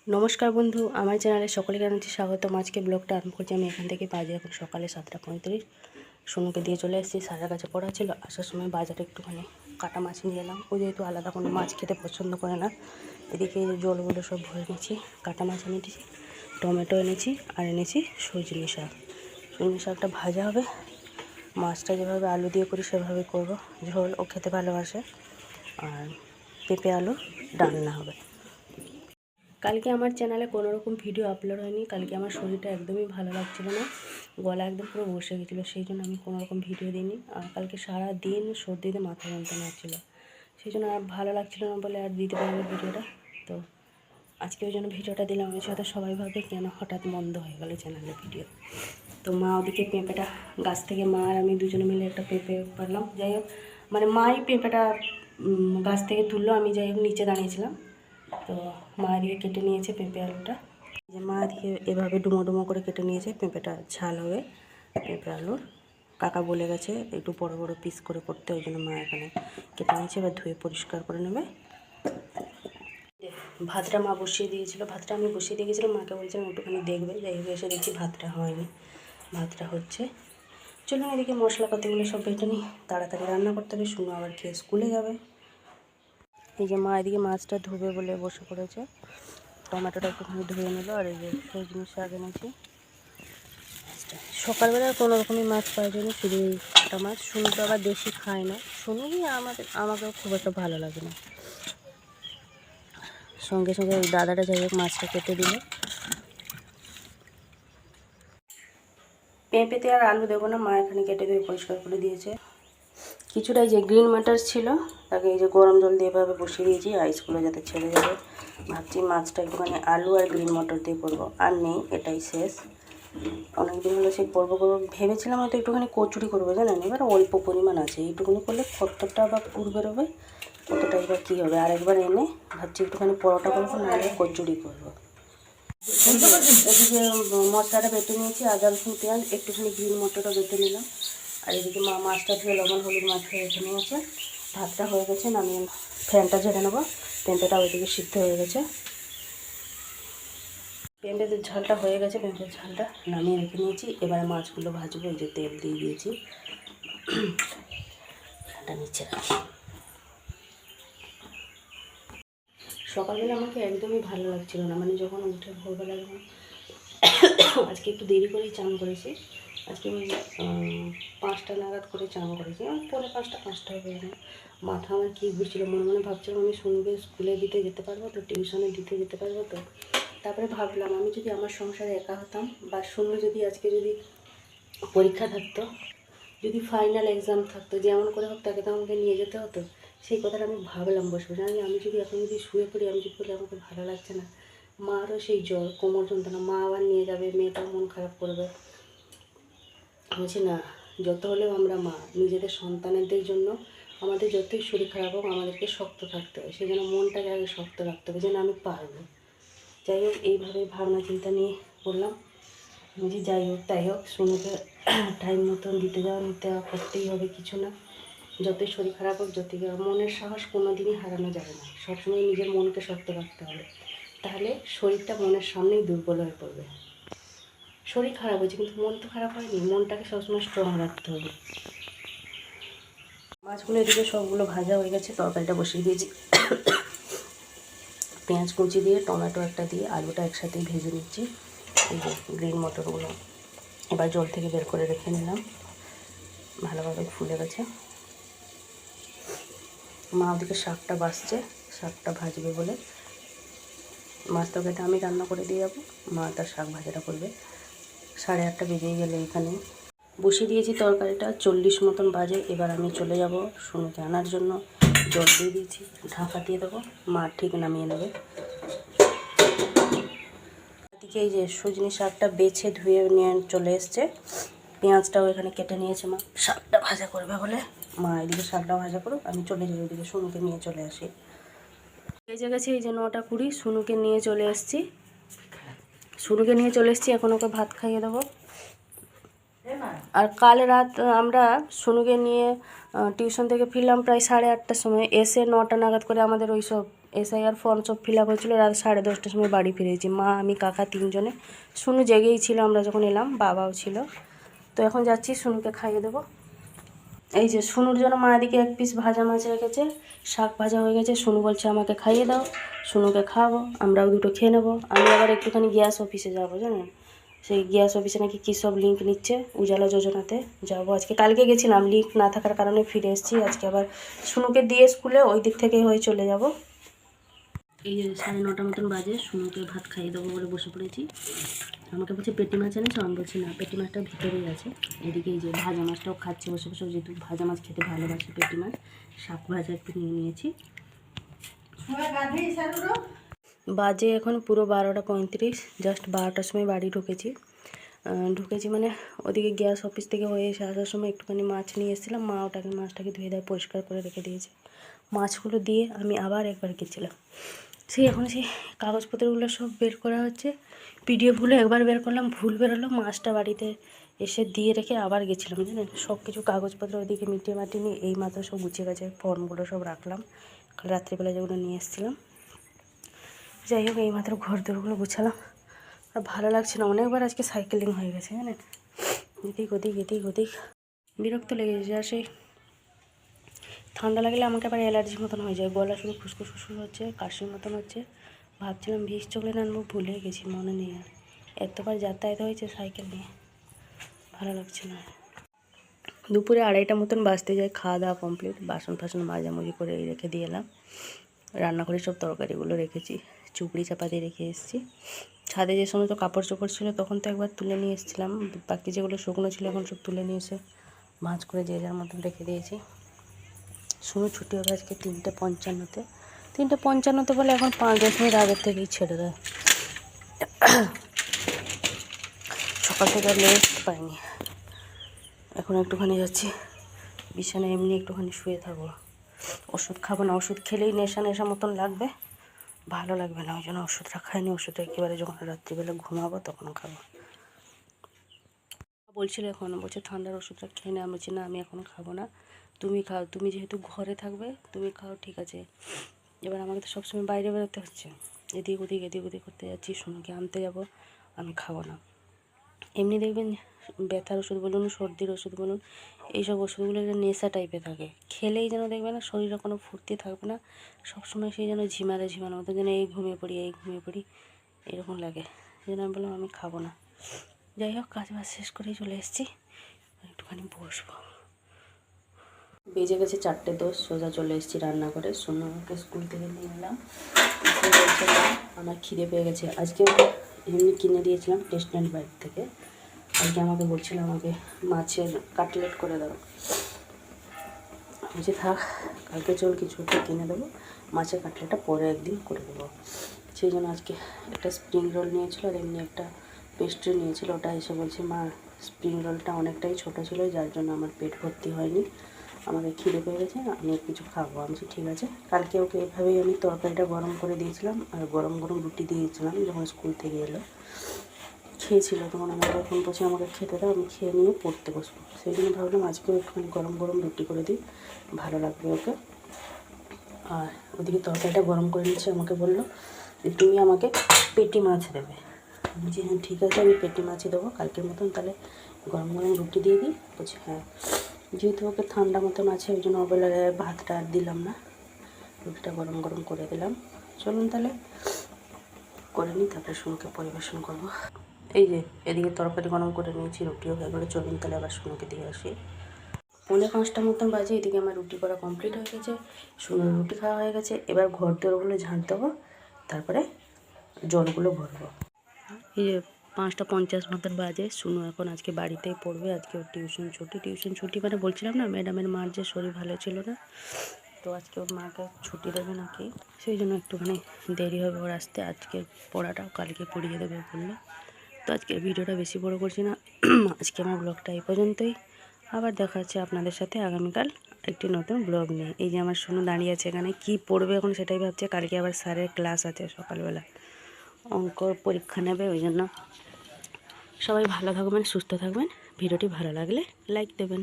নমস্কার বন্ধু, আমার চ্যানেলে সকলকে জানাচ্ছি স্বাগতম। আজকে ব্লগটা আরম্ভ করছি আমি এখান থেকে। বাজে এখন সকালে 7:35। সোনুকে দিয়ে চলে এসেছি, স্যারের কাছে পড়া ছিল। আসার সময় বাজারে একটুখানি কাটা মাছ নিয়ে এলাম। ও যেহেতু আলাদা কোনো মাছ খেতে পছন্দ করে না। এদিকে জলগুলো সব ভরে নিয়েছি। কাটা মাছ এনেছি, টমেটো এনেছি, আর এনেছি সজনে শাক। সজনে শাকটা ভাজা হবে, মাছটা যেভাবে আলু দিয়ে করি সেভাবে করব। ঝোল ও খেতে ভালোবাসে। আর পেঁপে আলুর ডালনা হবে। কালকে আমার চ্যানেলে কোনো রকম ভিডিও আপলোড হয়নি। কালকে আমার শরীরটা একদমই ভালো লাগছিল না, গলা একদম পুরো বসে গেছিলো, সেই জন্য আমি কোনো রকম ভিডিও দিইনি। আর কালকে সারা দিন সর্দিতে মাথা যন্ত্রণা হচ্ছিলো, সেই জন্য আর ভালো লাগছিলো না বলে আর দিতে পারিনি ভিডিওটা। তো আজকে ওই জন্য ভিডিওটা দিলাম। আমার সাথে সবাই ভাবে কেন হঠাৎ বন্ধ হয়ে গেলো চ্যানেলের ভিডিও। তো মা ওদিকে পেঁপেটা গাছ থেকে মা আর আমি দুজনে মিলে একটা পেঁপে পারলাম। যাই হোক, মানে মাই পেঁপেটা গাছ থেকে তুললো, আমি যাই হোক নিচে দাঁড়িয়েছিলাম। তো মা দিয়ে কেটে নিয়েছে পেঁপে আলুটা। যে মা দিয়ে এভাবে ডুমো ডুমো করে কেটে নিয়েছে। পেঁপেটা ঝাল হবে পেঁপে আলুর। কাকা বলে গেছে একটু বড় বড় পিস করে করতে, ওই জন্য মা এখানে কেটে নিয়েছে। এবার ধুয়ে পরিষ্কার করে নেবে। ভাতটা মা বসিয়ে দিয়েছিলো, ভাতটা আমি বসিয়ে দিয়ে গেছিলাম। মাকে বলছিলাম একটুখানি দেখবে। যাই হোক, এসে দেখছি ভাতটা হয়নি, ভাতটা হচ্ছে। চলুন এদিকে মশলাপাতিগুলো সব বেটে নিই, তাড়াতাড়ি রান্না করতে হবে। শুনো আবার খেয়ে স্কুলে যাবে। এই যে মা এদিকে মাছটা ধুবে বলে বসে পড়েছে। টমেটোটা একটুখানি ধুয়ে নিল। আর এই যে সজনে শাক এনেছি। সকালবেলা কোনো রকমই মাছ পাওয়া যায়নি, শুধু এই কাটা মাছ। শুনু তো আবার বেশি খায় না, শুনুই আমাকেও খুব একটা ভালো লাগে না। সঙ্গে সঙ্গে ওই দাদাটা যাই হোক মাছটা কেটে দিল। পেঁপেতে আর আলু দেবো না, মা এখানে কেটে দিয়ে পরিষ্কার করে দিয়েছে। কিছুটা যে গ্রিন মাটার ছিল, তাকে এই যে গরম জল দিয়ে এভাবে বসিয়ে দিয়েছি, আইসগুলো যাতে ছেড়ে যাবে। ভাবছি মাছটা একটুখানি আলু আর গ্রিন মটর দিয়ে করবো, আর নেই, এটাই শেষ। অনেকদিন হলো সে করবো ভেবেছিলাম, হয়তো একটুখানি কচুরি করবো জানেন। এবার অল্প পরিমাণ আছে, এইটুকুনি করলে কতটা বা পুর বেরোবে, কতটাই বা কী হবে। আরেকবার এনে ভাবছি একটুখানি পরোটা করবো, নাহলে কচুরি করবো। এদিকে মশলাটা বেটে নিয়েছি, আদা রসুন পেঁয়াজ, একটুখানি গ্রিন মটরটা বেটে নিলাম। আর এদিকে মা মাছটা ধুয়ে লবণ হলুদ মাছটা রেখে নিয়েছে। ভাতটা হয়ে গেছে, নামিয়ে ফ্যানটা ঝেড়ে নেবো। পেঁপেটা ওইদিকে সিদ্ধ হয়ে গেছে। পেঁপের ঝালটা হয়ে গেছে, পেঁপের ঝালটা নামিয়ে রেখে নিয়েছি। এবারে মাছগুলো ভাজবো। এই যে তেল দিয়ে দিয়েছি, ফ্যানটা নিচে রাখি। সকালবেলা আমাকে একদমই ভালো লাগছিল না, মানে যখন উঠে ভোরবেলা যখন আজকে একটু দেরি করেই চান করেছি। আজকে আমি 5টা নাগাদ করে চান করেছি, আমার পরে 5টা হবে। মাথা আমার কী ঘুরছিল, মনে মনে ভাবছিলাম আমি শুনবে স্কুলে দিতে যেতে পারবো তো, টিউশনে দিতে যেতে পারবো তো। তারপরে ভাবলাম আমি যদি আমার সংসারে একা হতাম, বা শুনলে যদি আজকে যদি পরীক্ষা থাকতো, যদি ফাইনাল এক্সাম থাকতো, যেমন করে হোক তাকে তো আমাকে নিয়ে যেতে হতো। সেই কথাটা আমি ভাবলাম বসে বসে, আমি যদি এখন যদি শুয়ে পড়ি, আমি যদি বলি আমাকে ভালো লাগছে না, মারও সেই জ্বর, কোমর যন্ত্রণা, মা আবার নিয়ে যাবে, মেয়েটাও মন খারাপ করবে। বলছি না, যত হলেও আমরা মা, নিজেদের সন্তানদের জন্য আমাদের যতই শরীর খারাপ হোক আমাদেরকে শক্ত থাকতে হবে। সেই জন্য মনটাকে আগে শক্ত রাখতে হবে, যেন আমি পারবো। যাই হোক, এইভাবে ভাবনা চিন্তা নিয়ে করলাম যে যাই হোক তাই হোক, শুনুকে টাইম মতন দিতে যাওয়া নিতে করতেই হবে। কিছু না, যতই শরীর খারাপ হোক, যতই মনের সাহস কোনো দিনই হারানো যাবে না। সবসময় নিজের মনকে শক্ত রাখতে হবে, তাহলে শরীরটা মনের সামনেই দুর্বল হয়ে পড়বে। শরীর খারাপ হয়েছে কিন্তু মন তো খারাপ হয়নি, মনটাকে সবসময় স্ট্রং রাখতে হবে। মাছগুলো এদিকে সবগুলো ভাজা হয়ে গেছে, তরকারিটা বসিয়ে দিয়েছি। পেঁয়াজ কুচি দিয়ে, টমেটো একটা দিয়ে, আলুটা একসাথেই ভেজে নিচ্ছি। এই যে গ্রিন মটরগুলো এবার জল থেকে বের করে রেখে নিলাম, ভালোভাবে ফুলে গেছে। মা ওদিকে শাকটা বাছছে, শাকটা ভাজবে বলে। মাছ তরকারিটা আমি রান্না করে দিয়ে যাবো, মা তার শাক ভাজাটা করবে। 8:30 বেজেই গেলে এখানে বসিয়ে দিয়েছি তরকারিটা, 40 মতন বাজে। এবার আমি চলে যাব শুনুকে আনার জন্য। জল দিয়ে দিয়েছি, ঢাকা দিয়ে দেবো, মা ঠিক নামিয়ে নেবে। এদিকে এই যে সজনে শাকটা বেছে ধুয়ে নিয়ে চলে এসছে, পেঁয়াজটাও এখানে কেটে নিয়েছে মা, শাকটা ভাজা করবে বলে। মা এদিকে শাকটা ভাজা করুক, আমি চলে যাই ওদিকে, শুনুকে নিয়ে চলে আসি। এই জায়গাছে এই যে 9:20, শুনুকে নিয়ে চলে এসেছি। এখন ওকে ভাত খাইয়ে দেবো। আর কাল রাত আমরা শুনুকে নিয়ে টিউশন থেকে ফিরলাম প্রায় 8:30টার সময়। এসে 9টা নাগাদ করে আমাদের ওই সব SIR ফর্ম সব ফিল আপ হয়েছিলো। রাত 10:30টার সময় বাড়ি ফিরেছি, মা আমি কাকা 3জনে। শুনু জেগেই ছিল আমরা যখন এলাম, বাবাও ছিল। তো এখন যাচ্ছি শুনুকে খাইয়ে দেবো। এই যে শুনুর জন্য মা এদিকে 1 পিস ভাজা মাছ রেখেছে, শাক ভাজা হয়ে গেছে। শুনু বলছে আমাকে খাইয়ে দাও, শুনুকে খাওয়াবো, আমরাও দুটো খেয়ে নেবো। আমি আবার একটুখানি গ্যাস অফিসে যাবো, জানেন, সেই গ্যাস অফিসে নাকি কী সব লিঙ্ক নিচ্ছে, উজালা যোজনাতে যাবো আজকে। কালকে গেছিলাম, লিঙ্ক না থাকার কারণে ফিরে এসেছি। আজকে আবার শুনুকে দিয়ে স্কুলে ওই দিক থেকে হয়ে চলে যাব। এই যে 9:30 মতন বাজে, শুনুকে ভাত খাইয়ে দেবো বলে বসে পড়েছি। আমাকে বলছে পেটি মাছ এনেছো, আমি বলছি না, পেটি মাছটা ভিতরেই আছে। এদিকে এই যে ভাজা মাছটাও খাচ্ছে বসে বসে, যেহেতু ভাজা মাছ খেতে ভালোবাসে পেটি মাছ। শাক ভাজা একটু নিয়ে নিয়েছি। বাজে এখন পুরো 12:35, জাস্ট 12টার সময় বাড়ি ঢুকেছি মানে ওদিকে গ্যাস অফিস থেকে হয়ে এসে আসার সময় একটুখানি মাছ নিয়ে এসেছিলাম। মা মাছটাকে ধুয়ে দেয়, পরিষ্কার করে রেখে দিয়েছে। মাছগুলো দিয়ে আমি আবার একবার গেছিলাম, এখন সেই কাগজপত্রগুলো সব বের করা হচ্ছে। PDF-গুলো একবার বের করলাম, ভুল বেরোলো। মাছটা বাড়িতে এসে দিয়ে রেখে আবার গেছিলাম, জানেন, সব কিছু কাগজপত্র ওদিকে মিটিয়ে নিয়ে এই মাত্র সব গুছিয়ে গেছে। ফর্মগুলো সব রাখলাম, কাল রাত্রিবেলা যেগুলো নিয়ে এসেছিলাম। যাই হোক, এই মাত্র ঘর দোরগুলো গুছালাম। আর ভালো লাগছে না, অনেকবার আজকে সাইকেলিং হয়ে গেছে, জানেন, এদিক ওদিক বিরক্ত লেগে যাচ্ছে। আর সেই ঠান্ডা লাগলে আমাকে আবার অ্যালার্জির মতন হয়ে যায়, গলা শুধু খুসখুস হচ্ছে, কাশির মতন হচ্ছে। ভাবছিলাম ভিক্স চকলেট আনবো, ভুলে গেছি, মনে নেই আর। এতবার যাতায়াত হয়েছে সাইকেল নিয়ে, ভালো লাগছে না। দুপুরে 2:30 মতন বাজতে যায়, খাওয়া দাওয়া কমপ্লিট, বাসন ফাসন মাজামুজি করে রেখে দিয়ে এলাম। রান্না করে সব তরকারিগুলো রেখেছি, চুপড়ি চাপা দিয়ে রেখে এসেছি। ছাদে যে সমস্ত কাপড় চোপড় ছিল তখন তো একবার তুলে নিয়ে এসেছিলাম, বাকি যেগুলো শুকনো ছিল এখন সব তুলে নিয়ে এসে ভাঁজ করে যে যার মতন রেখে দিয়েছি। শুনু ছুটি হবে আজকে 3:55-তে। 3:55 বলে এখন 5-10 মিনিট আগের থেকেই ছেড়ে দেয়। সকাল থেকে আর রেস্ট পাইনি। এখন একটুখানি যাচ্ছি বিছানায়, এমনি একটুখানি শুয়ে থাকবো। ওষুধ খাবো না, ওষুধ খেলেই নেশা মতন লাগবে, ভালো লাগবে না, ওই জন্য ওষুধটা খাইনি। ওষুধটা একেবারে যখন রাত্রিবেলা ঘুমাবো তখন খাবো। বলছিল এখন, বলছে ঠান্ডার ওষুধটা খেয়ে না। আমি বলছি না, আমি এখন খাবো না, তুমি খাও, তুমি যেহেতু ঘরে থাকবে তুমি খাও, ঠিক আছে। এবার আমাকে তো সবসময় বাইরে বেরোতে হচ্ছে, এদিক ওদিক করতে যাচ্ছি, শুনুকে আনতে যাব, আমি খাবো না। এমনি দেখবেন ব্যথার ওষুধ বলুন, সর্দির ওষুধ বলুন, এইসব ওষুধগুলো একটা নেশা টাইপের থাকে, খেলেই যেন দেখবে না শরীরে কোনো ফুর্তি থাকবে না, সবসময় সেই যেন ঝিমানো মতো, যেন এই ঘুমিয়ে পড়ি এরকম লাগে। সেই জন্য আমি বললাম আমি খাবো না। যাই হোক, কাজ বাজ শেষ করেই চলে এসেছি, একটুখানি বসবো। বেজে গেছে 4:10, সোজা চলে এসেছি রান্না করে। সোনাকে স্কুল থেকে নিয়ে এলাম, বলছে আমার খিদে পেয়ে গেছে। আজকে ওকে এমনি কিনে দিয়েছিলাম রেস্টুরেন্ট বাইরে থেকে, আজকে আমাকে বলছিল আমাকে মাছের কাটলেট করে দাও। বলছি থাক, কালকে চল কিছু একটা কিনে দেবো, মাছের কাটলেটটা পরে একদিন করে দেবো। সেই জন্য আজকে একটা স্প্রিং রোল নিয়েছিল আর এমনি একটা পেস্ট্রি নিয়েছিল। ওটা এসে বলছে মা স্প্রিং রোলটা অনেকটাই ছোটো ছিল, যার জন্য আমার পেট ভর্তি হয়নি, আমাকে খিদে পেয়ে গেছে, আমি কিছু খাবো। আমি ঠিক আছে। কালকে ওকে এভাবেই আমি তরকারিটা গরম করে দিয়েছিলাম আর গরম রুটি দিয়েছিলাম, যখন স্কুল থেকে এলো খেয়েছিল, তখন আমাকে এখন বসে আমাকে খেতে দাও, আমি খেয়ে নিয়ে পড়তে বসবো। সেই জন্য ভাবলাম আজকেও একটুখানি গরম রুটি করে দিই, ভালো লাগবে ওকে। আর ওদিকে তরকারিটা গরম করে নিচ্ছে, আমাকে বললো যে তুমি আমাকে পেটি মাছ দেবে। আমি বলছি হ্যাঁ ঠিক আছে, আমি পেটি মাছই দেবো কালকের মতন, তাহলে গরম রুটি দিয়ে দিই। বলছি হ্যাঁ। যেহেতু ওকে ঠান্ডা মতন আছে, ওই জন্য ওবেলায় ভাতটা আর দিলাম না, রুটিটা গরম করে দিলাম। চলুন তাহলে করে নিই, তারপরে শুনুকে পরিবেশন করবো। এই যে এদিকে তরকারি গরম করে নিয়েছি, রুটিও হয়ে গেলে, চলুন তাহলে আবার শুনুকে দিয়ে আসি। 4:45 মতন বাজে, এদিকে আমার রুটি করা কমপ্লিট হয়ে গেছে, শুনুর রুটি খাওয়া হয়ে গেছে। এবার ঘর দোরগুলো ঝাঁট দেবো, তারপরে জলগুলো ভরবো। এই যে 5:50 মতন বাজে, শুনু এখন আজকে বাড়িতেই পড়বে, আজকে ওর টিউশন ছুটি মানে বলছিলাম না ম্যাডামের মার যে শরীর ভালো ছিল না, তো আজকে ওর মাকে ছুটি দেবে নাকি, সেই জন্য একটুখানি দেরি হবে ওর আসতে। আজকে পড়াটাও কালকে পড়িয়ে দেবে বললো। তো আজকের ভিডিওটা বেশি বড় করছি না, আজকে আমার ব্লগটা এই পর্যন্তই। আবার দেখা হচ্ছে আপনাদের সাথে আগামীকাল একটি নতুন ব্লগ নিয়ে। এই যে আমার শুনু দাঁড়িয়ে আছে এখানে, কি পড়বে এখন সেটাই ভাবছে। কালকে আবার স্যারের ক্লাস আছে সকালবেলা, অঙ্ক পরীক্ষা নেবে, ওই জন্য। সবাই ভালো থাকবেন, সুস্থ থাকবেন, ভিডিওটি ভালো লাগলে লাইক দেবেন।